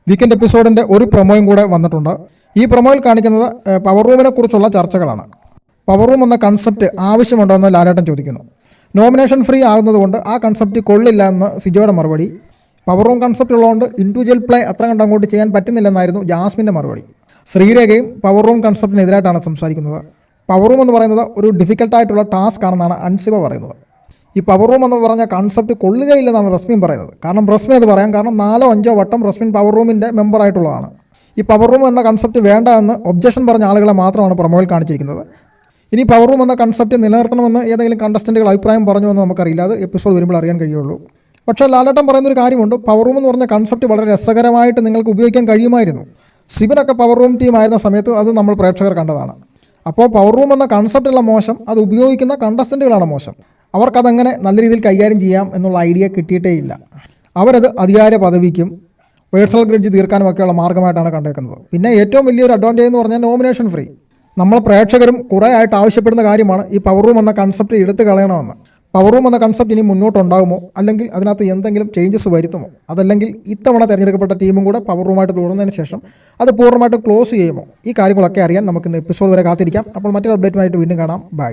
Weekend എപ്പിസോഡിൻ്റെ ഒരു പ്രൊമോയും കൂടെ വന്നിട്ടുണ്ട്. ഈ പ്രൊമോയിൽ കാണിക്കുന്നത് പവർ റൂമിനെ കുറിച്ചുള്ള ചർച്ചകളാണ്. പവർ റൂം എന്ന കൺസെപ്റ്റ് ആവശ്യമുണ്ടോ എന്ന് ലാലേട്ടൻ ചോദിക്കുന്നു. നോമിനേഷൻ ഫ്രീ ആകുന്നതുകൊണ്ട് ആ കൺസെപ്റ്റ് കൊള്ളില്ല എന്ന് സിജോയുടെ മറുപടി. പവർ റൂം കൺസെപ്റ്റ് ഉള്ളതുകൊണ്ട് ഇൻഡിവിജ്വൽ പ്ലേ അത്ര കണ്ട് അങ്ങോട്ട് ചെയ്യാൻ പറ്റുന്നില്ലെന്നായിരുന്നു ജാസ്മിൻ്റെ മറുപടി. ശ്രീരേഖയും പവർ റൂം കൺസെപ്റ്റിനെതിരായിട്ടാണ് സംസാരിക്കുന്നത്. പവർ റൂം എന്ന് പറയുന്നത് ഒരു ഡിഫിക്കൽട്ടായിട്ടുള്ള ടാസ്ക് ആണെന്നാണ് അൻസിബ പറയുന്നത്. ഈ പവർ റൂം എന്ന് പറഞ്ഞ കൺസെപ്റ്റ് കൊള്ളുകയില്ലെന്നാണ് റസ്മിൻ പറയുന്നത്. കാരണം റസ്മിൻ അത് പറയാം, കാരണം 4-5 വട്ടം റസ്മിൻ പവർ റൂമിൻ്റെ മെമ്പറായിട്ടുള്ളതാണ്. ഈ പവർ റൂം എന്ന കൺസെപ്റ്റ് വേണ്ട എന്ന് ഒബ്ജക്ഷൻ പറഞ്ഞ ആളുകളെ മാത്രമാണ് പ്രൊമോയിൽ കാണിച്ചിരിക്കുന്നത്. ഇനി പവർ റൂം എന്ന കൺസെപ്റ്റ് നിലനിർത്തണമെന്ന് ഏതെങ്കിലും കണ്ടസ്റ്റൻറ്റുകൾ അഭിപ്രായം പറഞ്ഞു എന്ന് നമുക്കറിയില്ല. അത് എപ്പിസോഡ് വരുമ്പോൾ അറിയാൻ കഴിയുള്ളൂ. പക്ഷേ ലാലേട്ടൻ പറയുന്നൊരു കാര്യമുണ്ട്, പവർ റൂം എന്ന് പറഞ്ഞ കൺസെപ്റ്റ് വളരെ രസകരമായിട്ട് നിങ്ങൾക്ക് ഉപയോഗിക്കാൻ കഴിയുമായിരുന്നു. സിബിനൊക്കെ പവർ റൂം ടീം ആയിരുന്ന സമയത്ത് അത് നമ്മൾ പ്രേക്ഷകർ കണ്ടതാണ്. അപ്പോൾ പവർ റൂം എന്ന കൺസെപ്റ്റുള്ള മോശം, അത് ഉപയോഗിക്കുന്ന കണ്ടസ്റ്റൻറ്റുകളാണ് മോശം. അവർക്കതങ്ങനെ നല്ല രീതിയിൽ കൈകാര്യം ചെയ്യാം എന്നുള്ള ഐഡിയ കിട്ടിയിട്ടേ ഇല്ല. അവരത് അധികാര പദവിക്കും പേഴ്സണൽ ഗ്രഡ്ജ് തീർക്കാനുമൊക്കെയുള്ള മാർഗ്ഗമായിട്ടാണ് കണ്ടേക്കുന്നത്. പിന്നെ ഏറ്റവും വലിയൊരു അഡ്വാൻറ്റേജ് എന്ന് പറഞ്ഞാൽ നോമിനേഷൻ ഫ്രീ. നമ്മൾ പ്രേക്ഷകരും കുറേ ആയിട്ട് ആവശ്യപ്പെടുന്ന കാര്യമാണ് ഈ പവർ റൂം എന്ന കൺസെപ്റ്റ് എടുത്തു കളയണമെന്ന്. പവർ റൂം എന്ന കൺസെപ്റ്റ് ഇനി മുന്നോട്ടുണ്ടാകുമോ, അല്ലെങ്കിൽ അതിനകത്ത് എന്തെങ്കിലും ചേഞ്ചസ് വരുത്തുമോ, അതല്ലെങ്കിൽ ഇത്തവണ തിരഞ്ഞെടുക്കപ്പെട്ട ടീമും കൂടെ പവർ റൂമായിട്ട് തുടർന്നതിന് ശേഷം അത് പൂർണ്ണമായിട്ട് ക്ലോസ് ചെയ്യുമോ, ഈ കാര്യങ്ങളൊക്കെ അറിയാൻ നമുക്കിന്ന് എപ്പിസോഡ് വരെ കാത്തിരിക്കാം. അപ്പോൾ മറ്റൊരു അപ്ഡേറ്റുമായിട്ട് വീണ്ടും കാണാം. ബൈ.